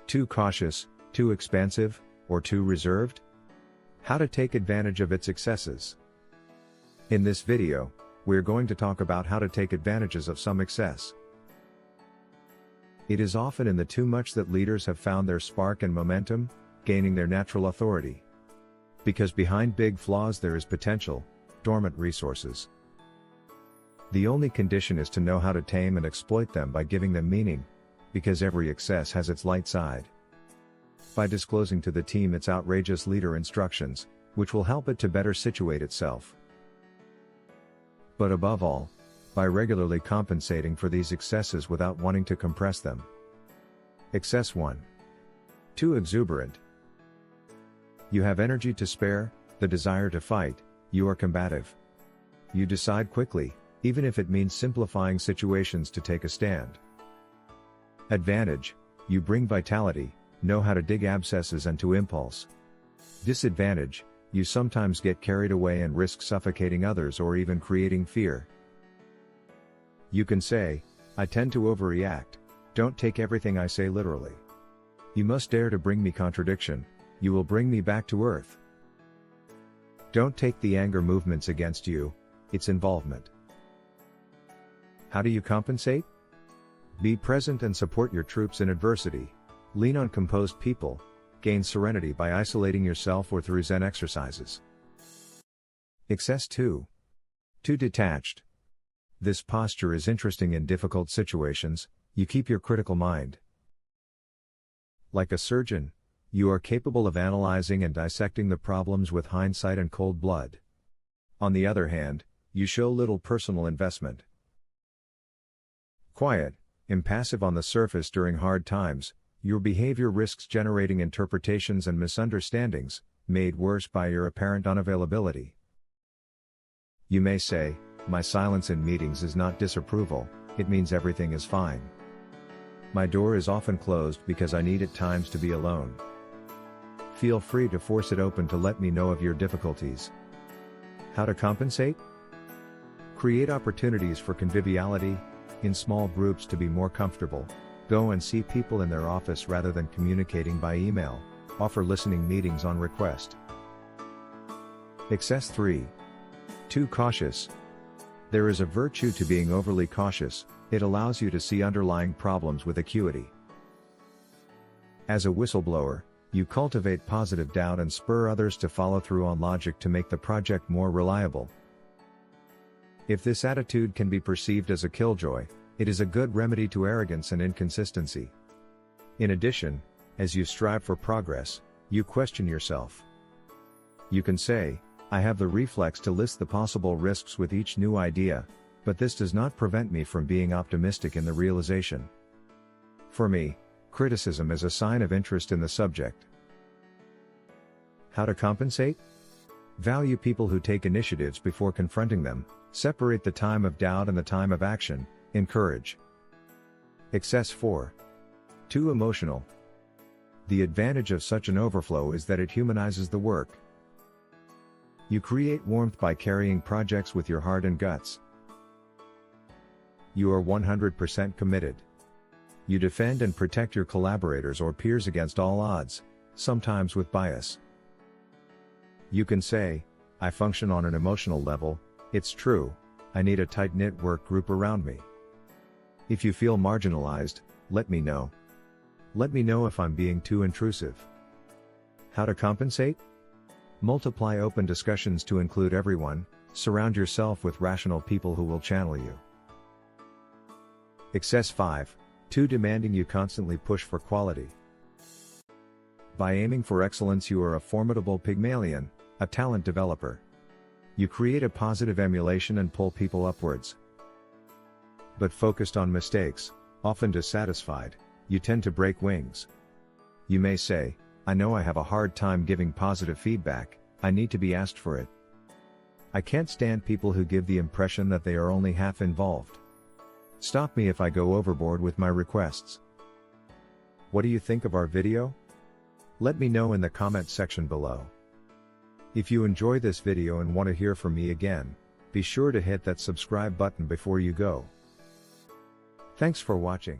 Too cautious, too expansive, or too reserved? How to take advantage of its excesses. In this video, we're going to talk about how to take advantages of some excess. It is often in the too much that leaders have found their spark and momentum, gaining their natural authority. Because behind big flaws there is potential, dormant resources. The only condition is to know how to tame and exploit them by giving them meaning, because every excess has its light side. By disclosing to the team its outrageous leader instructions, which will help it to better situate itself. But above all, by regularly compensating for these excesses without wanting to compress them. Excess 1. Too exuberant. You have energy to spare, the desire to fight, you are combative. You decide quickly, even if it means simplifying situations to take a stand. Advantage, you bring vitality, know how to dig abscesses and to impulse. Disadvantage, you sometimes get carried away and risk suffocating others or even creating fear. You can say, I tend to overreact, don't take everything I say literally. You must dare to bring me contradiction, you will bring me back to earth. Don't take the anger movements against you, its involvement. How do you compensate? Be present and support your troops in adversity, lean on composed people, gain serenity by isolating yourself or through Zen exercises. Excess 2. Too detached. This posture is interesting in difficult situations, you keep your critical mind. Like a surgeon, you are capable of analyzing and dissecting the problems with hindsight and cold blood. On the other hand, you show little personal investment. Quiet, impassive on the surface during hard times, your behavior risks generating interpretations and misunderstandings, made worse by your apparent unavailability. You may say, my silence in meetings is not disapproval, it means everything is fine. My door is often closed because I need at times to be alone. Feel free to force it open to let me know of your difficulties. How to compensate? Create opportunities for conviviality, in small groups to be more comfortable, go and see people in their office rather than communicating by email, offer listening meetings on request. Excess 3. Too cautious. There is a virtue to being overly cautious, it allows you to see underlying problems with acuity. As a whistleblower, you cultivate positive doubt and spur others to follow through on logic to make the project more reliable. If this attitude can be perceived as a killjoy, it is a good remedy to arrogance and inconsistency. In addition, as you strive for progress, you question yourself. You can say, I have the reflex to list the possible risks with each new idea, but this does not prevent me from being optimistic in the realization. For me, criticism is a sign of interest in the subject. How to compensate? Value people who take initiatives before confronting them, separate the time of doubt and the time of action, encourage. Excess 4. Too emotional. The advantage of such an overflow is that it humanizes the work. You create warmth by carrying projects with your heart and guts. You are 100% committed. You defend and protect your collaborators or peers against all odds, sometimes with bias. You can say, I function on an emotional level, it's true, I need a tight-knit work group around me. If you feel marginalized, let me know. Let me know if I'm being too intrusive. How to compensate? Multiply open discussions to include everyone, surround yourself with rational people who will channel you. Excess 5. Too demanding, you constantly push for quality. By aiming for excellence you are a formidable Pygmalion, a talent developer. You create a positive emulation and pull people upwards. But focused on mistakes, often dissatisfied, you tend to break wings. You may say, I know I have a hard time giving positive feedback, I need to be asked for it. I can't stand people who give the impression that they are only half involved. Stop me if I go overboard with my requests. What do you think of our video? Let me know in the comment section below. If you enjoy this video and want to hear from me again, be sure to hit that subscribe button before you go. Thanks for watching.